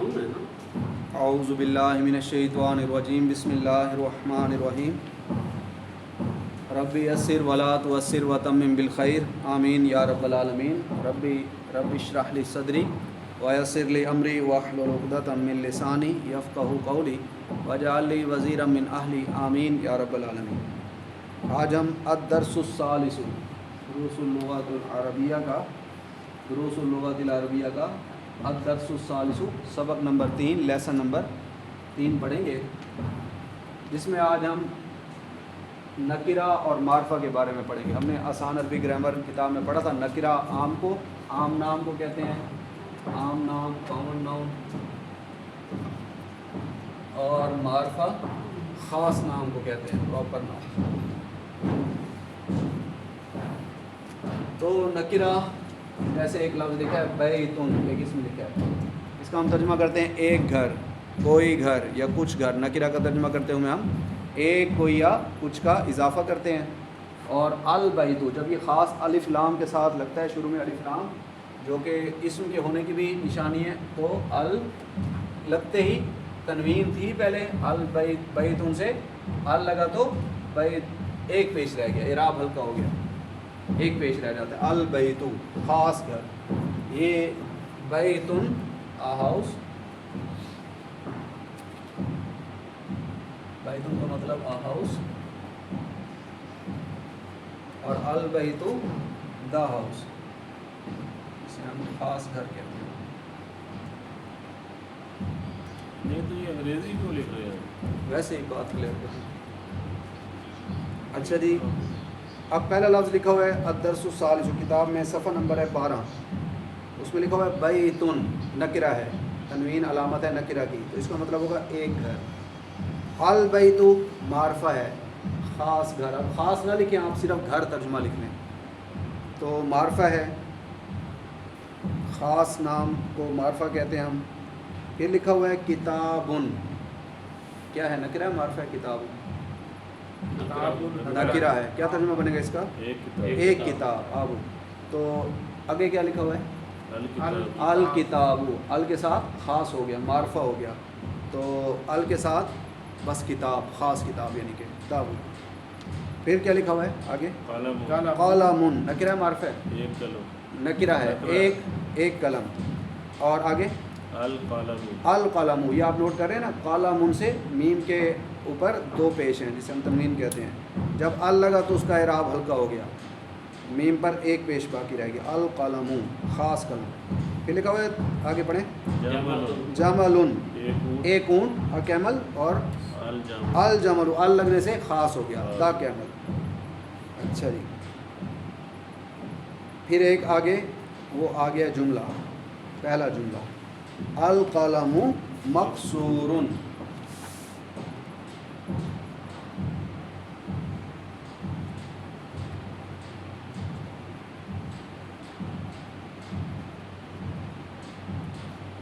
Noun है ना। औज़ु बिल्लाहि मिनश शैतानिर रजीम बिस्मिल्लाहिर रहमानिर रहीम रब्बी यस्सिर वला तुअस्सिर वतम्मिम बिल खैर आमीन या रब्बल आलमीन। रब्बी इश्रह ली सदरी वयस्सिर ली अमरी वहलुल उक़दतम मिन लिसानी यफ़क़हू क़ौली वजअल ली वज़ीरम मिन अहली आमीन या रब्बल आलमीन। आज हम अद-दर्सुस सालिसु दुरूसुल लुग़तिल अरबिया का अद-दर्सुस सालिसु सबक नंबर 3 लेसन नंबर 3 पढ़ेंगे, जिसमें आज हम नकिरा और मार्फा के बारे में पढ़ेंगे। हमने आसान अरबी ग्रामर किताब में पढ़ा था, नकिरा आम नाम को कहते हैं, आम नाम कॉमन नाउन, और मार्फा ख़ास नाम को कहते हैं, प्रॉपर नाम। तो नकिरा जैसे एक लफ्ज़ लिखा है बैतुन, एक इसमें लिखा है, इसका हम तर्जुमा करते हैं एक घर, कोई घर या कुछ घर। नकिरा का तर्जुमा करते हुए हम एक, कोई या कुछ का इजाफा करते हैं। और अल बैतु जब ये ख़ास अलिफ लाम के साथ लगता है, शुरू में अलिफ लाम जो कि इस्म के होने की भी निशानी है, तो अल लगते ही तनवीन थी पहले, अल बैतुन से अल लगा तो बैत एक पेश रह गया, इराब हल्का हो गया, एक पेश रह जाता है। अल बैतु ख़ास घर, ये बैतुन आ हाउस, बैतुन का मतलब आ हाउस, और अल बैतु द हाउस, इसे हम ख़ास घर कहते हैं। नहीं तो ये अंग्रेज़ी क्यों लिख रहे हैं? वैसे ही बात क्लियर कर। अच्छा जी, अब पहला लफ्ज़ लिखा हुआ है अद-दर्सुस सालिसु, किताब में सफ़ा नंबर है 12, उसमें लिखा हुआ है बैतुन, नकिरा है, तनवीन अलामत है नकिरा की, तो इसका मतलब होगा एक घर। अल बैतु मार्फा है, ख़ास घर। अब ख़ास ना लिखें आप, सिर्फ घर तर्जुमा लिख लें, तो मार्फा है, ख़ास नाम को मार्फा कहते हैं हम। फिर लिखा हुआ है किताबुन, क्या है? नकिरा है, मार्फा है किताबुन, नकिरा है, क्या तर्जुमा बनेगा इसका? एक किताब। अब तो आगे क्या लिखा हुआ है? अल किताबु, अल के साथ ख़ास हो गया, मार्फा हो गया, तो अल के साथ बस किताब, ख़ास किताब यानी कि किताब। फिर क्या लिखा हुआ है आगे? कलमुन, नकिरा मार्फा है, नकिरा है, एक कलम, और आगे अल कलमु, ये आप नोट कर रहे हैं ना, कलमुन से मीम के ऊपर दो पेश हैं जिसे हम तनवीन कहते हैं। जब अल लगा तो उसका इराब हल्का हो गया, मीम पर एक पेश बाकी रह गया, अल कलमु ख़ास कलम। फिर लिखा हुआ है आगे पढ़ें, जमलुन, एक ऊँट, और कैमल, और अल जमलु, अल लगने से ख़ास हो गया, दा कैमल। अच्छा जी, फिर एक आगे वो आ गया जुमला, पहला जुमला, अल कलमु मकसूरुन,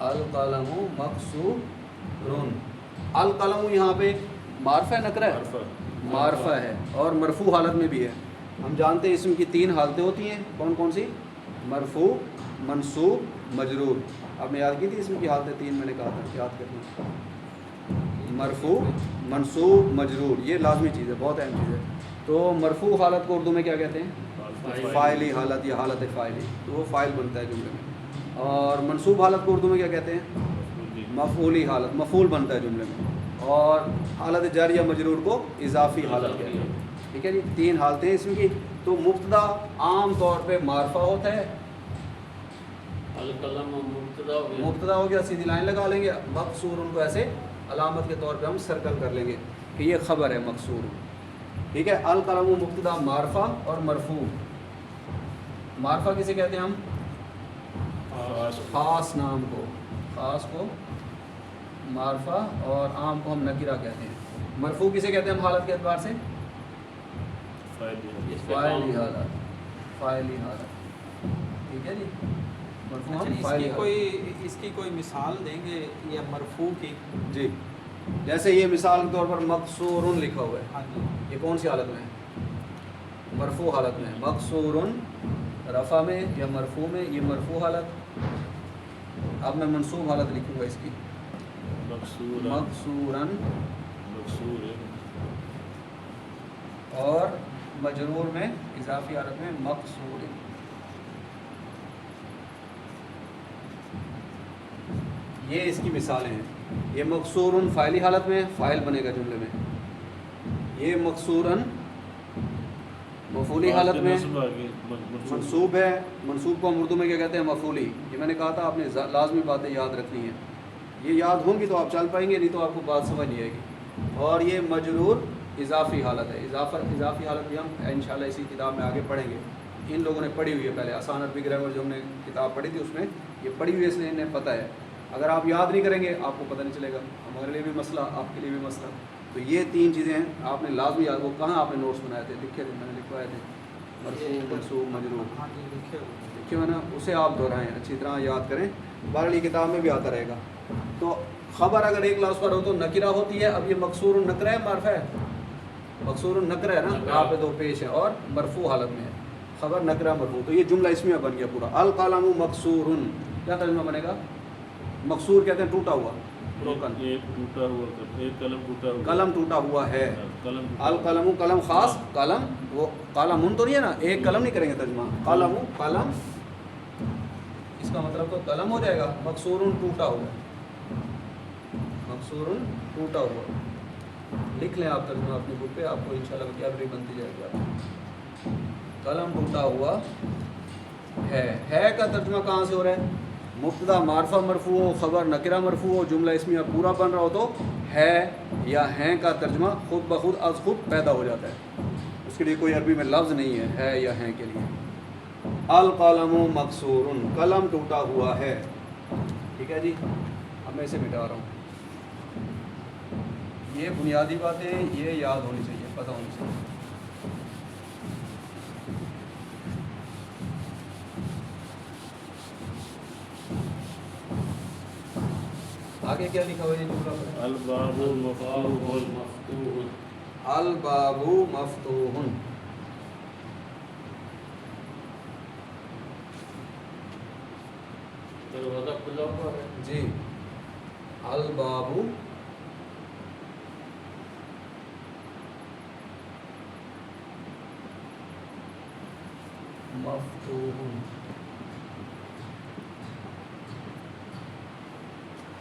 अल कलमु मकसूरुन। अल कलमु यहाँ पे मार्फा है, नकरा है, मार्फा है, और मरफू हालत में भी है। हम जानते हैं इसम की 3 हालतें होती हैं, कौन कौन सी? मरफू, मंसूब, मजरूर। आपने याद की थी इसम की हालतें 3, मैंने कहा था याद करनी, मरफू, मंसूब, मजरूर, ये लाजमी चीज़ है, बहुत अहम चीज़ है। तो मरफू हालत को उर्दू में क्या कहते हैं? फ़ाइली हालत या हालत फ़ाइली, तो वो फ़ाइल बनता है जुमले में। और मंसूब हालत को उर्दू में क्या कहते हैं? मफ़ऊली हालत, मफ़ऊल बनता है जुमले में। और हालत जर या मजरूर को इजाफ़ी हालत कहते हैं। ठीक है जी, 3 हालतें हैं इसमें की। तो मुब्तदा आम तौर पे मार्फा होता है, मुब्तदा हो गया, सीधी लाइन लगा लेंगे, मकसूर उनको ऐसे अलामत के तौर पे हम सर्कल कर लेंगे कि ये ख़बर है मकसूर। ठीक है, अल कलमु मुब्तदा मार्फा और मरफू। मार्फा किसे कहते हैं हम? ख़ास नाम को, ख़ास को मार्फा, और आम को हम नकिरा कहते हैं। मरफू किसे कहते हैं हम हालत के एतबार से? फ़ाइली हालत, फ़ाइली हालत। ठीक है जी, मरफू हम फ़ाइली। इसकी कोई मिसाल देंगे या मरफू की? जी, जैसे ये मिसाल के तौर पर मकसूरुन लिखा हुआ है, हाँ जी, ये कौन सी हालत में है? मरफू हालत में। मकसूरुन रफ़ा में या मरफू में, ये मरफू हालत। अब मैं मंसूब हालत लिखूँगा इसकी, मकसूरन, मकसूर है, और मजरूर में इजाफी हालत में मकसूर। ये इसकी मिसालें हैं। ये मकसूरन फ़ाइली हालत में फ़ाइल बनेगा जुमले में, ये मकसूरन मफूली हालत में मनसूब है। मनसूब को हम उर्दू में क्या कहते हैं? मफूली। ये मैंने कहा था आपने लाजमी बातें याद रखनी है, ये याद होंगी तो आप चल पाएंगे, नहीं तो आपको बात समझ नहीं आएगी। और ये मजरूर इजाफी हालत है। इजाफी हालत भी हम इंशाल्लाह इसी किताब में आगे पढ़ेंगे। इन लोगों ने पढ़ी हुई है पहले, आसान अरबी ग्रामर जो हमने किताब पढ़ी थी उसमें ये पढ़ी हुई है, इसलिए इन्हें पता है। अगर आप याद नहीं करेंगे आपको पता नहीं चलेगा, हमारे लिए भी मसला, आपके लिए भी मसला। तो ये तीन चीज़ें हैं आपने लाजमी याद। वो कहाँ आपने नोट्स बनाए थे? लिखे थे, मैंने लिखवाए थे, मरफू मनसूब मजरूर हाँ जी लिखे हुए हैं। लिखे हुए ना, उसे आप दोहराएं, अच्छी तरह याद करें, बारली किताब में भी आता रहेगा। तो ख़बर अगर एक लफ्ज़ पर हो तो नकिरा होती है। अब ये मकसूर नकरा है, मारफा है, मकसूर नकरा है ना, यहाँ पे दो पेश है, और मरफू हालत में है, ख़बर नकरा मरफू। तो ये जुमला इसमें बन गया पूरा। अल कलमु मकसूरुन, क्या तर्जुमा बनेगा? मकसूर कहते हैं टूटा हुआ, ब्रोकन। एक टूटा हुआ, एक कलम टूटा हुआ, कलम टूटा हुआ है। कलम अल कलमु कलम खास, कलम वो कलमुन तो नहीं है ना, एक कलम नहीं करेंगे तर्जुमा, कलमु कलम, इसका मतलब तो कलम हो जाएगा। मकसूरुन टूटा हुआ, मकसूरुन टूटा हुआ। लिख लें आप तर्जुमा अपनी बुक पे, आपको इंशाल्लाह वोकैबुलरी बनती जाएगी आपकी। कलम टूटा हुआ है का तर्जुमा कहाँ से हो रहा है? मुब्तदा मारफा मरफू हो, ख़बर नकिरा मरफू हो, जुमला इसमें पूरा बन रहा हो तो है या हैं का तर्जुमा खुद ब खुद अज खुद पैदा हो जाता है। उसके लिए कोई अरबी में लफ्ज़ नहीं है या हैं के लिए। अल कलमु मकसूरुन, कलम टूटा हुआ है। ठीक है जी, अब मैं इसे मिटा रहा हूँ। ये बुनियादी बातें ये याद होनी चाहिए, पता होनी चाहिए। आगे क्या लिखा हुआ है जुमला पर? अल बाबु मफ्तूहुन, अल बाबु मफ्तूहुन। दरवाज़ा खुला हुआ है जी, अल बाबु मफ्तूहुन।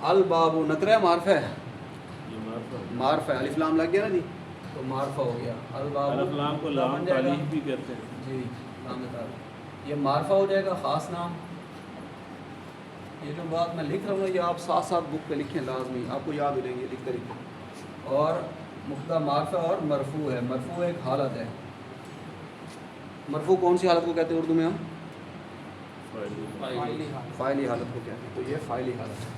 अल बाबू नकरा मारफा है, ये मारफा है। मारफा है, अलिफ लाम लग गया ना जी, तो मारफा हो गया। अल बाबू अलिफ लाम को लाम बन जाएगा तालीफ भी कहते हैं। जी, लाम तारीफ। ये मारफा हो जाएगा ख़ास नाम। ये जो बात मैं लिख रहा हूँ ये आप साथ साथ बुक पे लिखें, लाजमी आपको याद हो जाएंगे लिखते लिखते। और मुब्तदा मारफा और मरफू है। मरफू एक हालत है। मरफू कौन सी हालत को कहते हैं उर्दू में हम? फाइली हालत। फ़ाइली हालत को कहते हैं। तो ये फ़ाइली हालत है,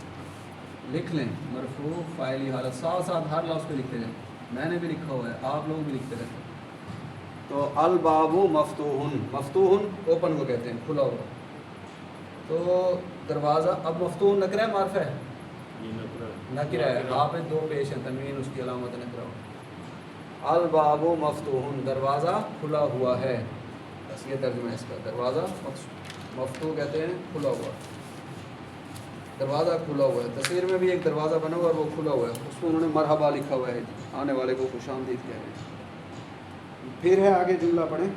लिख लें। मरफू फ़ाइली हालत साथ साथ हर लफ्ज़ पे लिखते जाएं। मैंने भी लिखा हुआ है, आप लोग भी लिखते रहते हैं। तो अल बाबू मफ्तूहुन, मफ्तूहुन ओपन को कहते हैं, खुला हुआ। तो दरवाज़ा, अब मफ्तूहुन नकरा है मारफा है? ये नकरा है, हाँ पे दो पेश है, तनवीन उसकी अलामत नकरा हो। अल बाबू मफ्तूहुन, दरवाज़ा खुला हुआ है, बस ये तर्जुमा है इसका। दरवाज़ा मफ्तू कहते हैं खुला हुआ, दरवाज़ा खुला हुआ है। तस्वीर में भी एक दरवाज़ा बना हुआ है, वो खुला हुआ है, उसमें उन्होंने मरहबा लिखा हुआ है, आने वाले को खुशामदीद कह रहे हैं। फिर है आगे जुमला पढ़ें।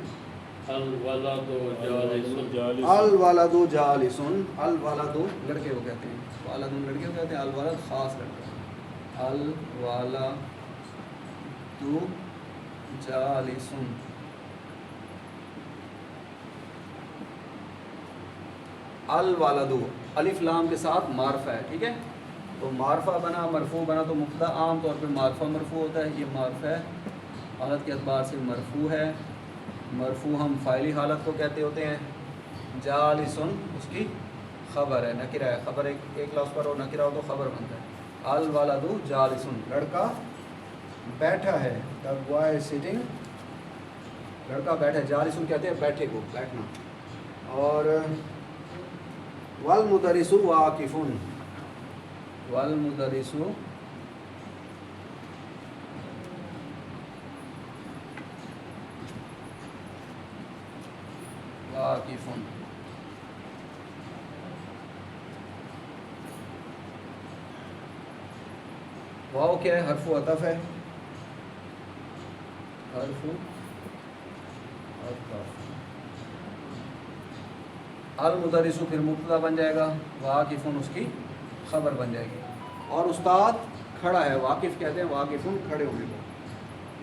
अल वलदु जालिस, अल वालदु जालिसुन, अल वालदु लड़के को कहते हैं, वालदुन लड़के को कहते हैं, अल वालद ख़ास लड़का। अल वालदु जालिसुन, अल वालदु अलिफ लाम के साथ मारफा है, ठीक है। तो मारफा बना, मरफू बना, तो मुब्तदा आम तौर पे मारफा मरफू होता है, ये मारफा है, हालत के अतबार से मरफू है। मरफू हम फ़ाइली हालत को कहते होते हैं। जालिसुन उसकी ख़बर है, नकिरा है, ख़बर एक लफ्ज़ पर हो नकिरा हो तो ख़बर बनता है। अल वालदु जालिसुन, लड़का बैठा है, द बॉय सिटिंग, लड़का बैठा है। जालिसुन कहते हैं बैठे को, बैठना। और वल मुदरिसु वाकिफुन, वल मुदरिसु वाकिफुन, वाओ क्या है? हर्फ अतफ है, हर्फ अतफ। अल मुदरिसु फिर मुब्तदा बन जाएगा, वाकिफुन उसकी खबर बन जाएगी। और उस्ताद खड़ा है, वाकिफ कहते हैं वाकिफुन खड़े होने को।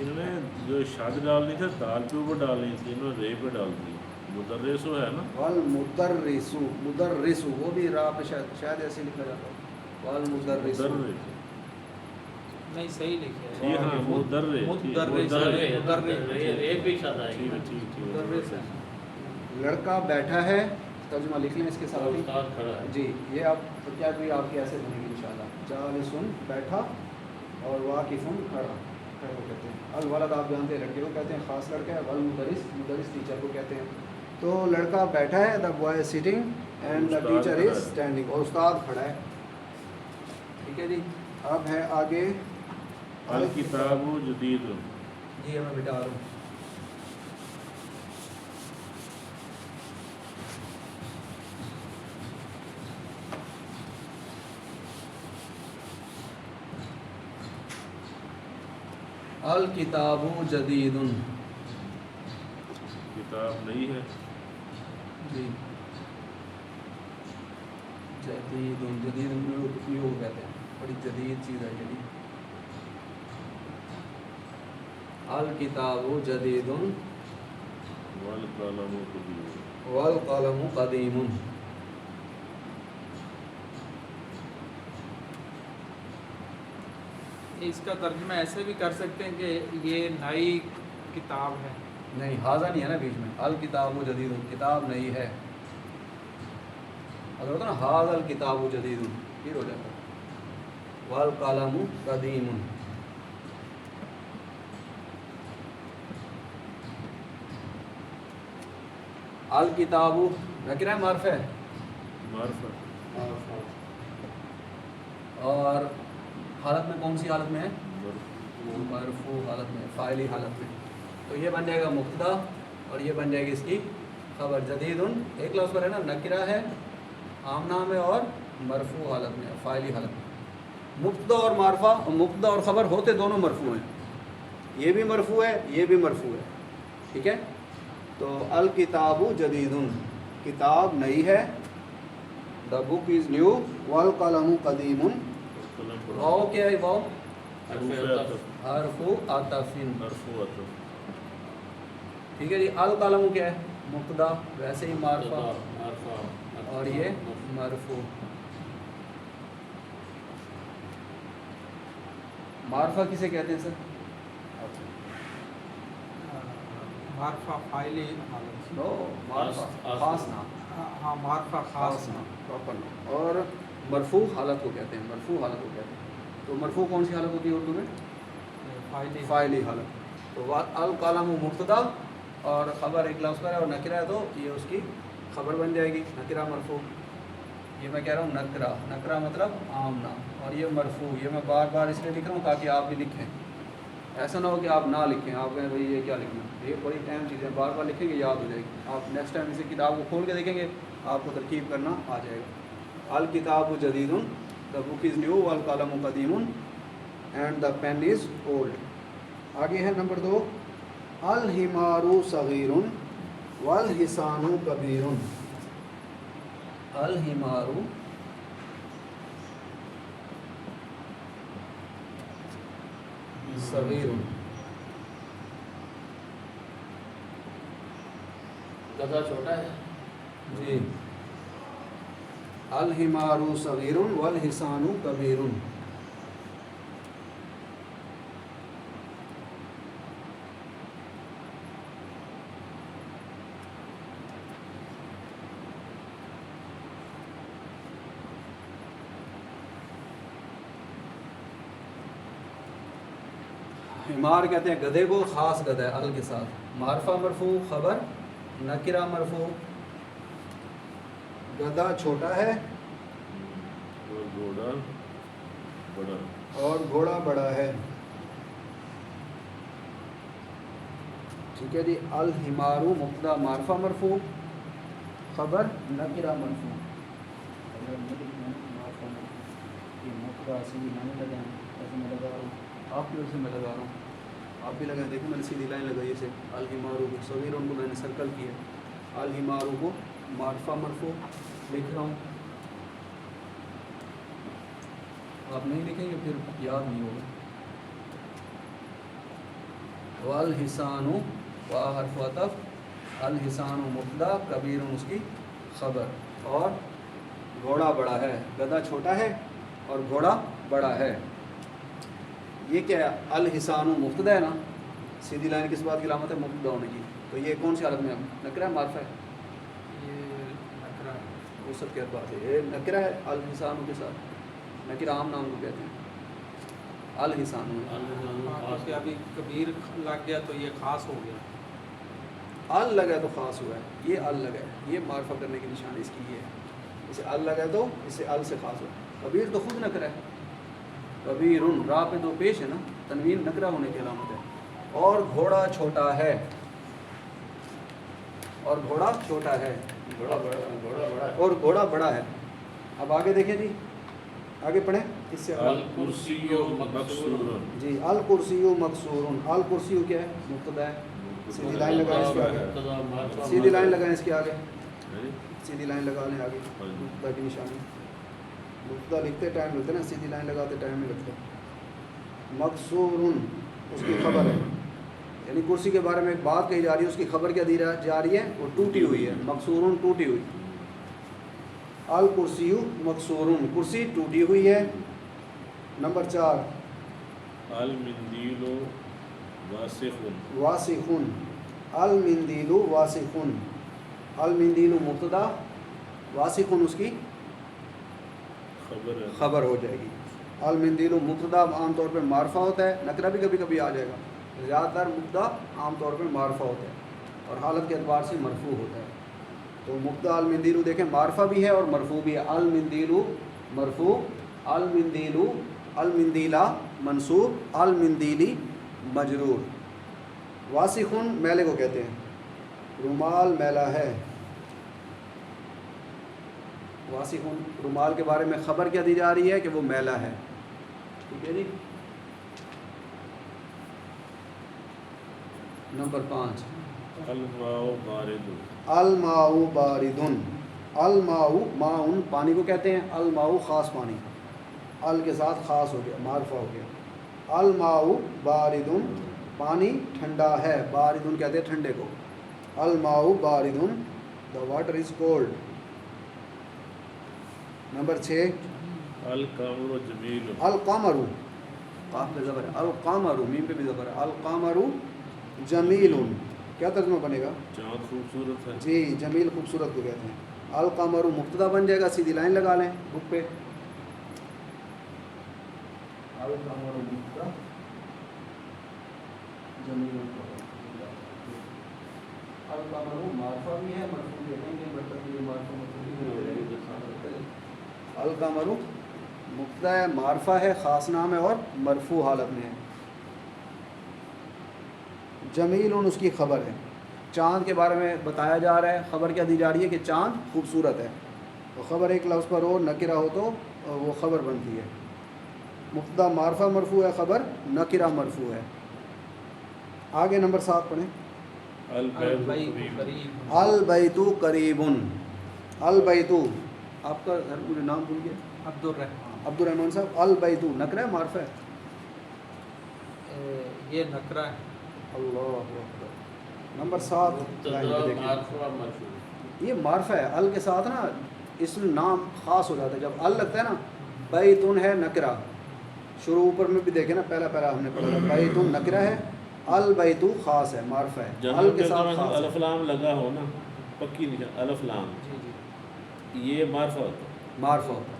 इन्होंने जो शाद डालनी थी दाल पे ऊपर डालनी थी, इन्होंने रे पे डाल दी। मुदर्रिसु है ना, वल मुदर्रिसु, मुदर्रिसु वो भी रा पे शायद ऐसे लिखा जाता है, वल मुदर्रिसु। मुदर्रिस नहीं सही लिखे हैं। जी हाँ, मुदर्रिस मुदर्रिस मुदर्रिस भी शादा है। ठीक है, ठीक मुदर्रिस है। है। लड़का बैठा है, तर्जुमा लिख लें इसके साथ ही। उस्ताद खड़ा है। जी, ये आप क्या कोई आपकी ऐसे बनेगी इंशाल्लाह। जालिसुन बैठा और वाकिफुन खड़ा, खड़े को कहते हैं। अल वलद आप जानते हैं लड़के को कहते हैं, ख़ास लड़का है। वल मुदरिस, मुदरिस टीचर को कहते हैं। तो लड़का बैठा है, the boy is sitting and the Ustad teacher खड़ा इज है। स्टैंडिंग, और उस्ताद खड़ा है। ठीक है जी। अब है आगे अल किताबु जदीद, जी मैं बिठा रहा हूँ। अल किताबु जदीदुन, किताब नहीं है। जी जदीदुन, जदीदुन न्यू कहते हैं, बड़ी जदीद चीज़ है जदीद। अल किताबु जदीदुन वल कलमु कदीम, वल कलमु कदीमुन। इसका तर्जुमा ऐसे भी कर सकते हैं कि ये नई किताब है। नहीं, हाजा नहीं है ना बीच में। अल किताबु जदीदुन, किताब नहीं है। अगर होता ना हाज अल किताबु जदीदुन, फिर हो जाता है वल कलमु कदीमुन। अल किताबु नकिरा मार्फ है, मार्फा और हालत में कौन सी हालत में है? मरफू, मरफू हालत में, फ़ाइली हालत में। तो ये बन जाएगा मुब्तदा और ये बन जाएगी इसकी खबर। जदीदुन एक लफ्ज़ पर है ना, नकिरा है, आम नाम है और मरफू हालत में, फ़ाइली हालत में। मुब्तदा और मारफा, मुब्तदा और ख़बर होते दोनों मरफू हैं। ये भी मरफू है, ये भी मरफू है। ठीक है। तो अल किताबु जदीदुन, किताब नई है, द बुक इज़ न्यू, वल कलमु कदीमुन। कलम पर वाओ क्या है? वाओ हरफे अतफ, हरफु अतफिन। हरफु अतफ, ठीक है जी। अल कलमु क्या है? मुब्तदा, वैसे ही मारफा मार्फा और ये मरफू। मारफा किसे कहते हैं सर? मारफा फाइली हालत। नो, मारफा खास नाम, हाँ मारफा खास खास नाम, प्रॉपर नाम। और मरफू हालत को कहते हैं, मरफू हालत को कहते हैं। तो मरफू कौन सी हालत होती है उर्दू में? फाइली फ़ाइली हालत। तो अल कलमु मुब्तदा और ख़बर एक लफ्ज़ पर है और नकिरा है, तो ये उसकी खबर बन जाएगी, नकिरा मरफू। ये मैं कह रहा हूँ नकरा, नकरा मतलब आम नाम, और ये मरफू। ये मैं बार बार इसलिए लिख रहा हूँ ताकि आप भी लिखें। ऐसा ना हो कि आप ना लिखें, आप कहें भाई ये क्या लिखना। ये बड़ी अहम चीज़ है, बार बार लिखेंगे याद हो जाएगी। आप नेक्स्ट टाइम इसे किताब को खोल के देखेंगे, आपको तरकीब करना आ जाएगा। अल किताबु जदीदुन, द बुक इज़ न्यू, वल कलमु कदीमुन and the pen is old. आगे है नंबर 2, अल हिमारू सगीरुन वल हिसानु कबीरुन। अल हिमारू सगीरुन, गधा छोटा है। जी। अल हिमारू सगीरुन वल हिसानु कबीरुन। हिमार कहते हैं गधे को, ख़ास गधा है अल के साथ। मारफा मरफू, खबर नकिरा मरफू। गधा छोटा है और घोड़ा बड़ा, और घोड़ा बड़ा है। ठीक है जी। अल हिमारू मुब्तदा मारफा मरफू, खबर नकिरा मरफू। ऐसे मैं लगा रहा हूँ, आपकी वजह से मैं लगा रहा हूँ, आप भी लगाएं। देखो मैंने सीधी लाइन लगाई इसे, अल हिमारू को सगीर उनको मैंने सर्कल किया, अल हिमारू को मारफा मरफू लिख रहा हूँ। आप नहीं लिखेंगे फिर याद नहीं होगा। वल हिसानु वा हर्फ अतफ, अल हिसानु मुब्तदा, कबीर उसकी खबर। और घोड़ा बड़ा है, गधा छोटा है और घोड़ा बड़ा है। ये क्या है? अल हिसानु मुब्तदा है ना, सीधी लाइन किस बात की अलामत है? मुब्तदा होने की। तो ये कौन सी हालत में है? नकरा है मारफा है? ये नकरा है। वो सब क्या बात है? ये नकरा है अल हिसानु के साथ, नकरा आम नाम को कहते हैं अल हिसानु। क्योंकि अभी कबीर लग गया तो ये ख़ास हो गया। अल लगा तो ख़ास हुआ है, ये अल लगा है, ये मारफा करने की निशानी इसकी ये है। इसे अल लगा तो इसे अल से ख़ास हुआ। कबीर तो खुद नकरा है, कबीरुन रा पे दो पेश है ना, तनवीन नकरा होने की अलामत है। और घोड़ा छोटा है, और घोड़ा छोटा है, घोड़ा बड़ा और घोड़ा बड़ा है। अब आगे देखें जी, आगे पढ़ें इससे। अल कुर्सियो मकसूरन जी, अल कुर्सियो मकसूरुन, अल कुर्सियो क्या है? मुब्तदा है। सीधी लाइन लगाएं इसके आगे, सीधी लाइन लगाएं इसके आगे, सीधी लाइन लगा लें आगे, मुब्तदा की निशानी। मुब्तदा लिखते टाइम लगता है ना, सीधी लाइन लगाते टाइम नहीं लगता। मकसूरुन उसकी खबर है, यानी कुर्सी के बारे में एक बात कही जा रही है, उसकी खबर क्या दी जा रही है? वो टूटी हुई है। मकसूरुन टूटी हुई। अल कुर्सियु मकसूरुन, कुर्सी टूटी हुई है। नंबर 4 अल मिंदीलो वासिखुन, वासिखुन, अल मिंदीलु वासिखुन, अल मिंदीलु मुब्तदा, वासिखुन उसकी खबर हो जाएगी। अल मिंदीलु मुब्तदा आमतौर पर मारफा होता है, नकरा भी कभी कभी आ जाएगा। ज़्यादातर मुब्तदा आमतौर पर मारफा होता है और हालत के अतबार से मरफू होता है। तो मुब्तदा अल मिंदीलु देखें, मारफा भी है और मरफू भी है। अल मिंदीलु मरफू, अल मिंदीलु, अल मिंदीला मंसूब, अल मिंदीली मजरूर। वासिखुन मैले को कहते हैं, रुमाल मैला है। वासिखुन रुमाल के बारे में ख़बर क्या दी जा रही है? कि वो मैला है। ठीक है जी। नंबर 5 अल माउ बारिदुन, अल माउ बारिदुन, अल माउ माउन पानी को कहते हैं, अल माउ ख़ास पानी, अल के साथ ख़ास हो गया, मारफा हो गया। अल माउ बारिदुन पानी ठंडा है, बारिदुन कहते हैं ठंडे को। अल माउ बारिदुन the water is cold. Number 6 अल कमरु जमीलुन, अल कामरू, काफ पे ज़बर है, अल कामरू मीम पे भी ज़बर है, अल कामरू जमीलुन। क्या तर्जुमा बनेगा? चाँद खूबसूरत है। जी, जमील खूबसूरत को कहते हैं। अल कामरू मुब्तदा बन जाएगा, सीधी लाइन लगा लें बुक पे। अल कामरू मुब्तदा, जमीलुन अल कामरू मारफा भी है, मरफू भी है, मतलब ये मारफा मरफू भी है। अल कामरू मुब्तदा है, मारफा है, ख़ास नाम है और मरफू हालत में है। जमीलुन उसकी खबर है, चाँद के बारे में बताया जा रहा है। ख़बर क्या दी जा रही है? कि चाँद खूबसूरत है। तो ख़बर एक लफ्ज़ पर हो, नकिरा हो तो वो ख़बर बनती है। मुब्तदा मारफा मरफू है, ख़बर नकिरा मरफू है। आगे नंबर 7 पढ़ें। अल बैतु करीब, अल बैतु करीबुन, अल बैतु आपका घर मुझे नाम भूल गया, अब्दुर्रहमान साहब। अल बैतु नकरा है मारफा है? ये नकरा है। अल्लाह अकबर। नंबर 7 लाइन पे देखिए, ये मारफा है। अल के साथ ना इसम नाम ख़ास हो जाता है। जब अल लगता है ना, बैतुन है नकरा, शुरू ऊपर में भी देखे ना, पहला पहला हमने पढ़ा था, बैतुन नकरा है, अल बैतु ख़ास है, मारफा है। अल के साथ ख़ास है। अलिफ लाम लगा हो ना, पक्की निशान अलिफ लाम, जी जी, ये मारफा होता है। मारफा होता है।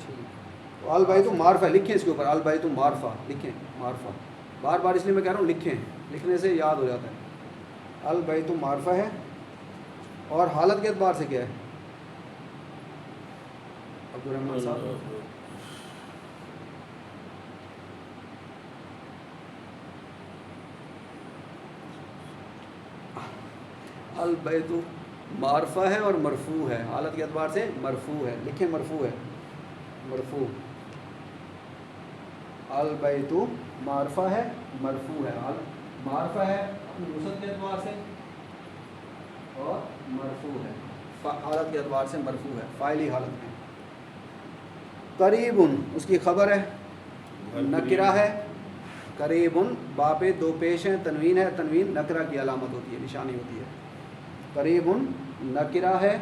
तो अल बैतु मारफा है, लिखें इसके ऊपर, अल बैतु मारफा लिखें, मारफा। बार बार इसलिए मैं कह रहा हूँ लिखें, लिखने से याद हो जाता है। अल बैतु मारफा है और हालत के एतबार से क्या है? अब्दुर्रहमान साहब अल बैतु मारफा है और मरफू है, हालत के एतबार से मरफू है। लिखें मरफू है, मरफू। अलबैतु मारफा है मरफू है, मारफा है अपनी वसत के एतबार से और मरफू है हालत के एतबार से मरफू है फ़ाइली हालत में। करीबुन उसकी खबर है, नकिरा है, करीबुन बापे दो पेश हैं, तनवीन है, तनवीन नकरा की अलामत होती है, निशानी होती है। करीबुन नकिरा है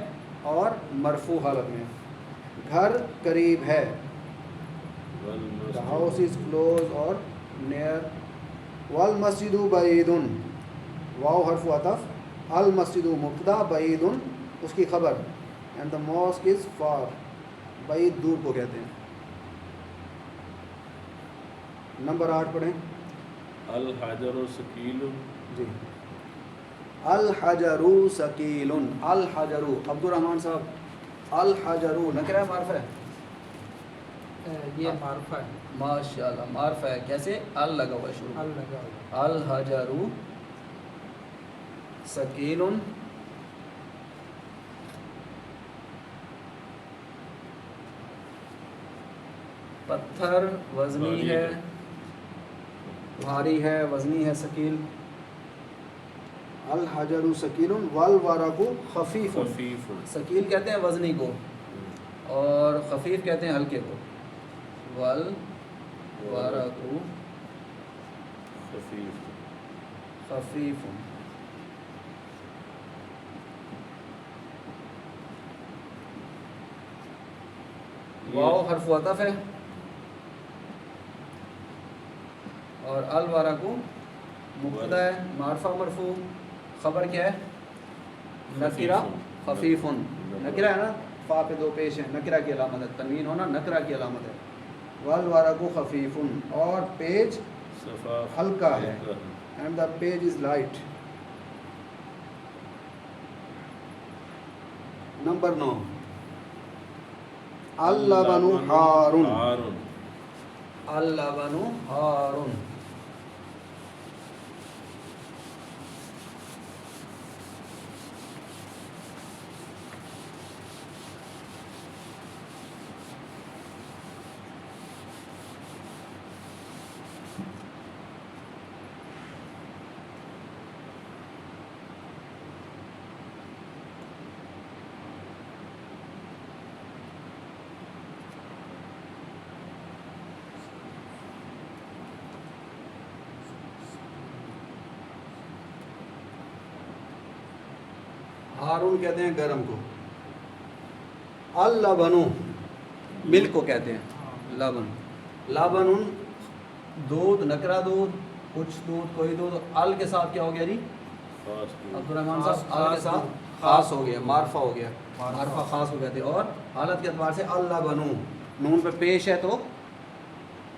और मरफू हालत में। घर करीब है, द हाउस इज़ क्लोज और नियर। वल मस्जिदु बईदुन, वाव हर्फ अतफ, अल मस्जिदु मुब्तदा, बईदुन उसकी खबर, and the mosque is far, बईद दूर को कहते हैं। नंबर 8 पढ़ें। अल हजरु सकीलुन, जी अल हजरु सकीलुन, अल हजरु अब्दुर्रहमान साहब, अल हजरु नकरा मारफा है, ये मारफा है, माशाल्लाह मारफा है, कैसे अल लगा हुआ है शुरू, अल लगा हुआ। अल हजरु सकीलुन, पत्थर वजनी है, भारी है, वजनी है, सकील। अल हजरु सकीलुन वल वरकु खफीफुन, खफीफुन, सकील कहते हैं वजनी को और खफीफ कहते हैं हल्के को। वल वरकु खफीफ, खफीफुन, वाव हर्फ अतफ है और अल वरकु मुब्तदा है, मारफा मरफू, खबर क्या है, नकिरा खफीफुन, नकिरा है ना, फा पे दो पेश है, नकिरा की अलामत है, तनवीन होना नकिरा की अलामत है। वल वरकु खफीफुन, और पेज सफा हल्का है, and the page is light. Number 9 अल्लबनु हारुन, हारुन, अल्लबनु हारुन, हारून कहते हैं गरम को, अल लबनु मिल्क को कहते हैं, लबन, लबनुन दूध, नकरा दूध, कुछ दूध, कोई दूध। अल के साथ क्या हो गया जी खास दूध, अब्दुर्रहमान साहब, अल के साथ खास हो गया, मारफा हो गया, मारफा खास हो गया थे। और हालत के अतबार से अल लबनु, नून पे पेश है तो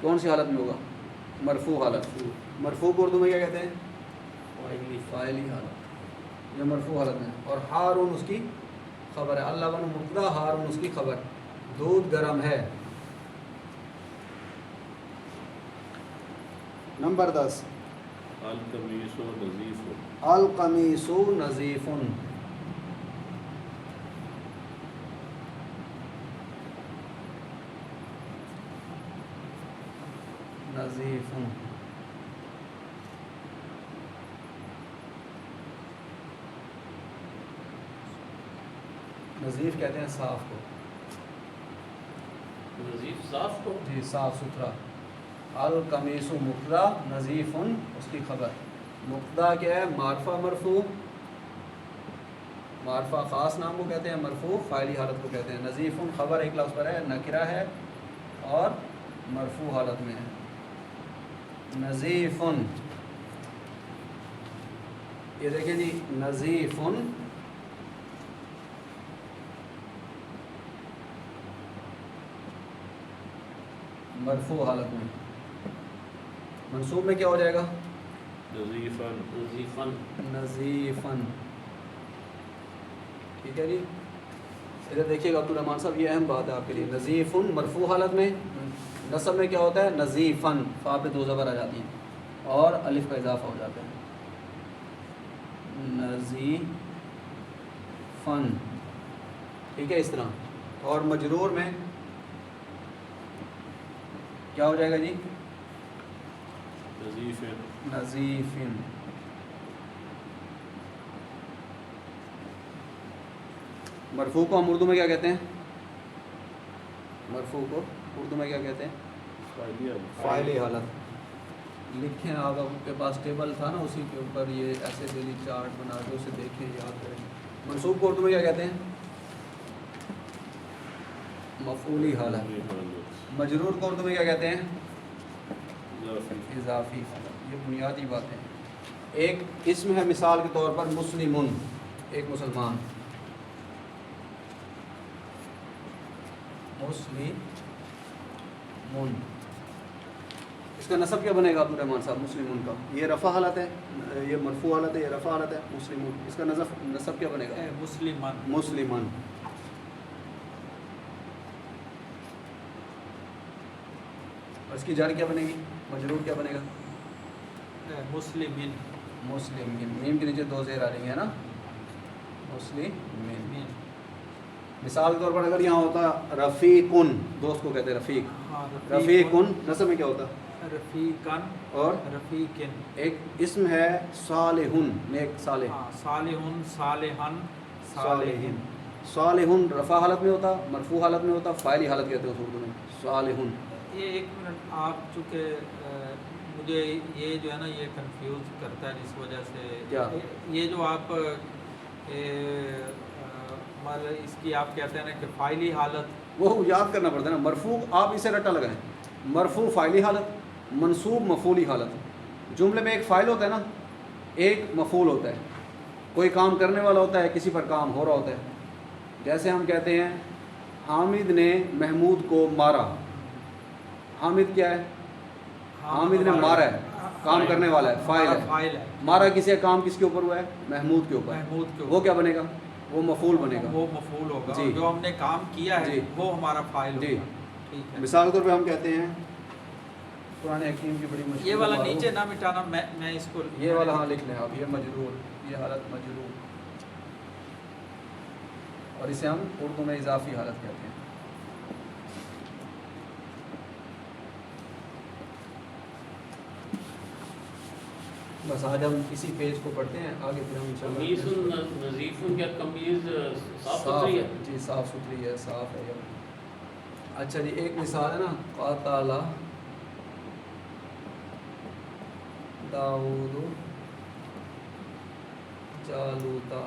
कौन सी हालत में होगा, मरफू हालत। मरफू को उर्दू में क्या कहते हैं, फ़ाइली हालत, ये मरफू हालत में। और हारून उसकी खबर है, अल्लाह बन मुब्तदा, हारून उसकी खबर, दूध गरम है। नंबर 10 अल कमीसु नज़ीफुन, अल कमीसु नज़ीफुन, नज़ीफुन, नज़ीफ़ कहते हैं साफ़ को, नज़ीफ साफ को, जी साफ़ सुथरा। अल कमीसु मुब्तदा, नज़ीफ़ुन उसकी खबर। मुब्तदा क्या है, मारफा मरफू, मारफा ख़ास नाम को कहते हैं, मरफू फ़ाइली हालत को कहते हैं। नज़ीफ़ुन खबर एक लफ्ज़ पर है, नकिरा है और मरफू हालत में है। नज़ीफ़ुन, ये देखें जी, नज़ीफ़ुन मरफू हालत में, मंसूब में क्या हो जाएगा, नज़ीफन, नज़ीफन, नज़ीफ़न। ठीक है जी, इधर देखिएगा अब्दुर्रहमान साहब, ये अहम बात है आपके लिए। नज़ीफ़ुन मरफू हालत में, नस्ब में क्या होता है, नज़ीफ़न, फ़ा पे दो ज़बर आ जाती हैं और अलिफ का इजाफा हो जाता है, नज़ीफ़न। ठीक है, इस तरह। और मजरूर में क्या हो जाएगा जी, नज़ीफ़िन। मरफू को हम उर्दू में क्या कहते हैं? मरफू को उर्दू में क्या कहते हैं? फ़ाइली हालत। लिखें, आप आपके पास टेबल था ना, उसी के ऊपर ये ऐसे डेली चार्ट बना के उसे देखें, याद करें। मनसूब को उर्दू में क्या कहते हैं? मफ़ूली हालत। मजरूर को उर्दू में क्या कहते हैं? इज़ाफ़ी हालत। ये बुनियादी बात है। एक इसम है मिसाल के तौर पर मुस्लिमुन, एक मुसलमान, मुस्लिमुन। इसका नसब क्या बनेगा अब्दुल रहमान साहब? मुस्लिमुन का ये रफ़ा हालत है, ये मरफू हालत है, ये रफ़ा हालत है। मुस्लिमुन, इसका नसब क्या बनेगा? मुस्लिमान। मुस्लिमन। और इसकी जड़ क्या बनेगी? मजरूर क्या बनेगा? मुस्लिमिन। मुस्लिमिन। मीम के नीचे दो ज़ेर आ रही है ना, मुस्लिमिन। मिसाल के तौर पर अगर यहाँ होता रफ़ीकुन, दोस्त को कहते हैं रफ़ीक, हाँ, रफ़ीकुन, नस्ब में क्या होता? रफ़ीकन और रफ़ीकिन। एक इसम है सालिहुन, नेक सालेह, हाँ, सालिहुन, सालिहन, सालिहिन। सालिहुन रफ़ा हालत में होता, मरफू हालत में होता, फ़ाइली हालत कहते हैं उर्दू में, सालिहुन। ये एक मिनट, आप चूँकि मुझे ये जो है ना ये कंफ्यूज करता है, इस वजह से क्या? ये जो आप मतलब इसकी आप कहते हैं ना कि फ़ाइली हालत, वो याद करना पड़ता है ना। मरफू आप इसे रट्टा लगाएं, मरफू फ़ाइली हालत, मंसूब मफूली हालत। जुमले में एक फ़ाइल होता है ना, एक मफूल होता है, कोई काम करने वाला होता है, किसी पर काम हो रहा होता है। जैसे हम कहते हैं हामिद ने महमूद को मारा। हामिद क्या है? हामिद ने मारा है, काम करने वाला है, फ़ाइल है। मारा किसी काम किसके ऊपर हुआ है? महमूद के ऊपर। महमूद के वो क्या बनेगा? वो मफूल बनेगा, वो मफूल होगा। जी। और जो हमने काम किया है जी। वो हमारा फ़ाइल जी। होगा। ठीक है। मिसाल के तौर पे हम कहते हैं पुराने हकीम की बड़ी मशहूर ये वाला मारूफ- नीचे ना मिटाना, मैं इसको ये वाला हाँ लिख लें आप, ये मजरूर, ये हालत मजरूर, और इसे हम उर्दू में इजाफी हालत कहते हैं। बस आज हम इसी पेज को पढ़ते हैं, आगे फिर हम इंशाल्लाह नज़ीफ़ुन क्या कमीज़ साफ साफ सुथरी है? जी, साफ़ सुथरी है, साफ़ है। अच्छा जी, एक मिसाल है ना, क़ातला दाऊद जालूता।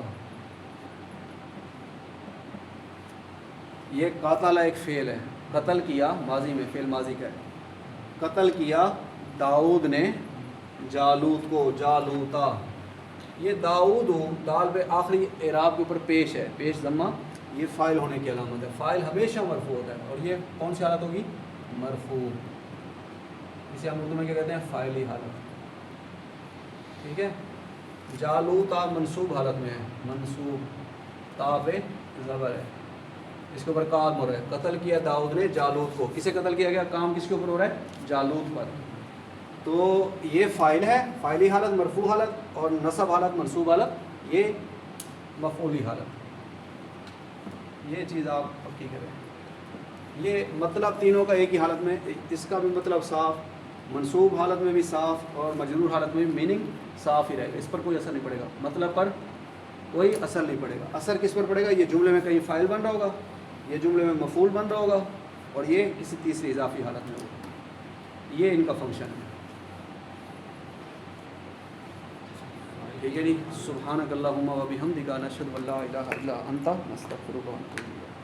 ये क़ातला एक फ़ेल है, कत्ल किया, माजी में फ़ेल माजी का है। कत्ल किया दाऊद ने जालूत को, जालूता। ये दाऊद दाल पे आखिरी एराब के ऊपर पेश है, पेश ज़म्मा, ये फ़ाइल होने की अलामत है। फ़ाइल हमेशा मरफू होता है, और ये कौन सी हालत होगी? मरफू। इसे हम उर्दू में क्या कहते हैं? फ़ाइली हालत। ठीक है। जालूता मनसूब हालत में है, मनसूब, ताबे ज़बर है, इसके ऊपर काम हो रहा है। कत्ल किया दाऊद ने जालूत को, किसे कत्ल किया गया? काम किसके ऊपर हो रहा है? जालूत पर। तो ये फ़ाइल है, फ़ाइली हालत, मरफू हालत, और नसब हालत, मनसूब हालत, ये मफ़ऊली हालत। ये चीज़ आप पक्की करें। ये मतलब तीनों का एक ही हालत में, इसका भी मतलब साफ़, मनसूब हालत में भी साफ़, और मजरूर हालत में भी मीनिंग साफ़ ही रहेगा। इस पर कोई असर नहीं पड़ेगा, मतलब पर कोई असर नहीं पड़ेगा। असर किस पर पड़ेगा? ये जुमले में कहीं फ़ाइल बन रहा होगा, ये जुमले में मफ़ूल बन रहा होगा, और ये किसी तीसरी इजाफी हालत में होगा। ये इनका फंक्शन है। ठीक है जी। सुब्हानक अल्लाहुम्मा व बिहम्दिका नशहदु अल्ला इलाहा इल्ला अंता नस्तगफिरुका व नतूबु इलैक।